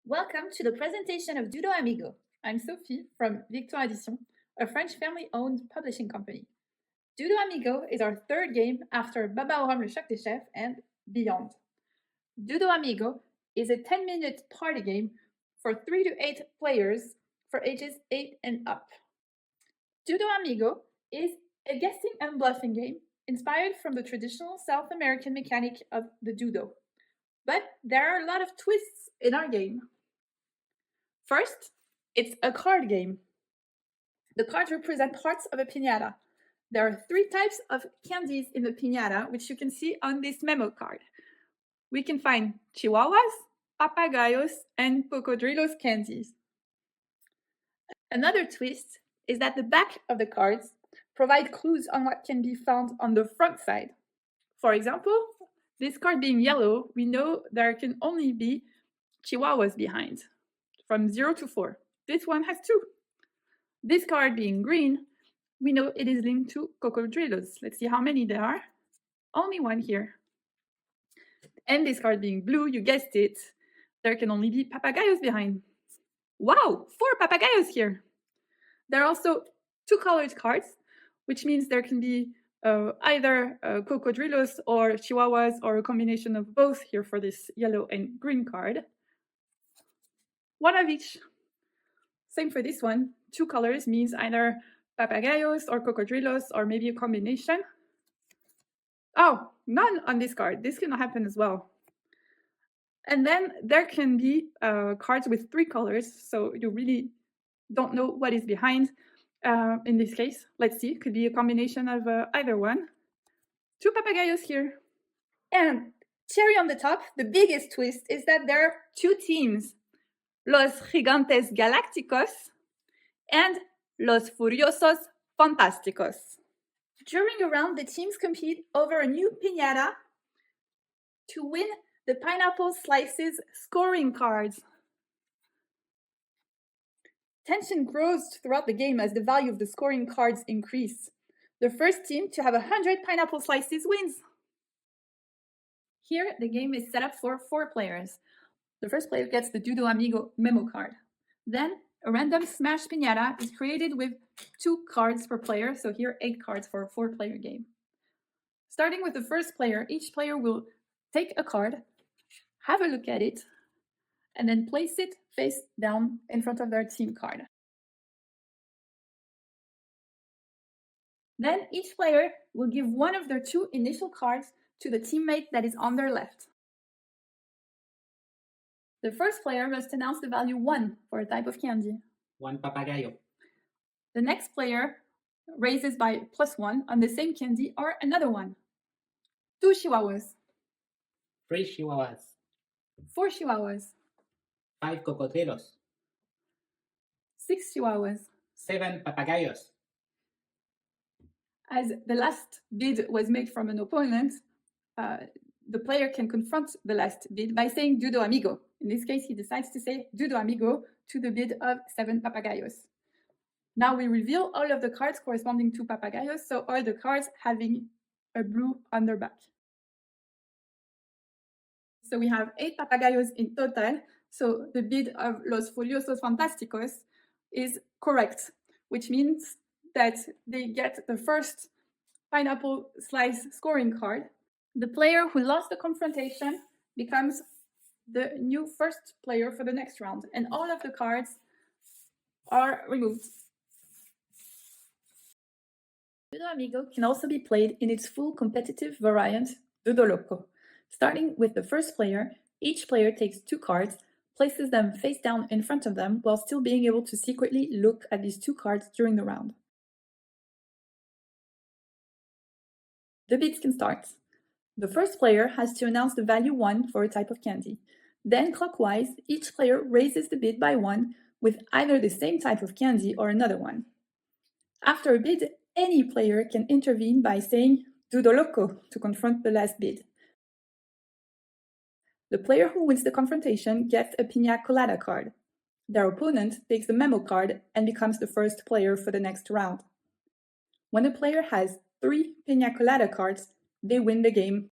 Welcome to the presentation of DUDO AMIGO. I'm Sophie from Victoire, a French family-owned publishing company. DUDO AMIGO is our third game after Baba au rhum le choc des chefs and Beyond. DUDO AMIGO is a 10-minute party game for 3 to 8 players for ages 8 and up. DUDO AMIGO is a guessing and bluffing game inspired from the traditional South American mechanic of the DUDO. But there are a lot of twists in our game. First, it's a card game. The cards represent parts of a piñata. There are 3 types of candies in the piñata, which you can see on this memo card. We can find chihuahuas, papagayos, and cocodrilos candies. Another twist is that the back of the cards provide clues on what can be found on the front side. For example, this card being yellow, we know there can only be chihuahuas behind, from 0 to 4. This one has 2. This card being green, we know it is linked to cocodrilos. Let's see how many there are. Only 1 here. And this card being blue, you guessed it, there can only be papagayos behind. Wow, 4 papagayos here. There are also 2 colored cards, which means there can be either cocodrilos or chihuahuas or a combination of both here for this yellow and green card. 1 of each. Same for this one. 2 colors means either papagayos or cocodrilos or maybe a combination. Oh, none on this card. This can happen as well. And then there can be cards with 3 colors, so you really don't know what is behind. In this case, let's see, it could be a combination of either one. 2 papagayos here. And cherry on the top, the biggest twist is that there are 2 teams. Los Gigantes Galácticos and Los Furiosos Fantásticos. During a round, the teams compete over a new piñata to win the Pineapple Slices scoring cards. Tension grows throughout the game as the value of the scoring cards increase. The first team to have 100 Pineapple Slices wins. Here, the game is set up for 4 players. The first player gets the DUDO AMIGO memo card. Then, a random smash piñata is created with 2 cards per player, so here 8 cards for a 4-player game. Starting with the first player, each player will take a card, have a look at it, and then place it face down in front of their team card. Then each player will give one of their 2 initial cards to the teammate that is on their left. The first player must announce the value 1 for a type of candy. 1 papagayo. The next player raises by +1 on the same candy or another one. 2 chihuahuas. 3 chihuahuas. 4 chihuahuas. 5 cocodrilos. 6 chihuahuas. 7 papagayos. As the last bid was made from an opponent, the player can confront the last bid by saying DUDO AMIGO. In this case, he decides to say DUDO AMIGO to the bid of 7 papagayos. Now we reveal all of the cards corresponding to papagayos, so all the cards having a blue on their back. So we have 8 papagayos in total, so the bid of Los Furiosos Fantásticos is correct, which means that they get the first pineapple slice scoring card. The player who lost the confrontation becomes the new first player for the next round, and all of the cards are removed. DUDO AMIGO can also be played in its full competitive variant, DUDO LOCO. Starting with the first player, each player takes 2 cards, places them face down in front of them while still being able to secretly look at these 2 cards during the round. The bids can start. The first player has to announce the value 1 for a type of candy. Then, clockwise, each player raises the bid by 1 with either the same type of candy or another one. After a bid, any player can intervene by saying DUDO LOCO to confront the last bid. The player who wins the confrontation gets a piña colada card. Their opponent takes the memo card and becomes the first player for the next round. When a player has 3 piña colada cards, they win the game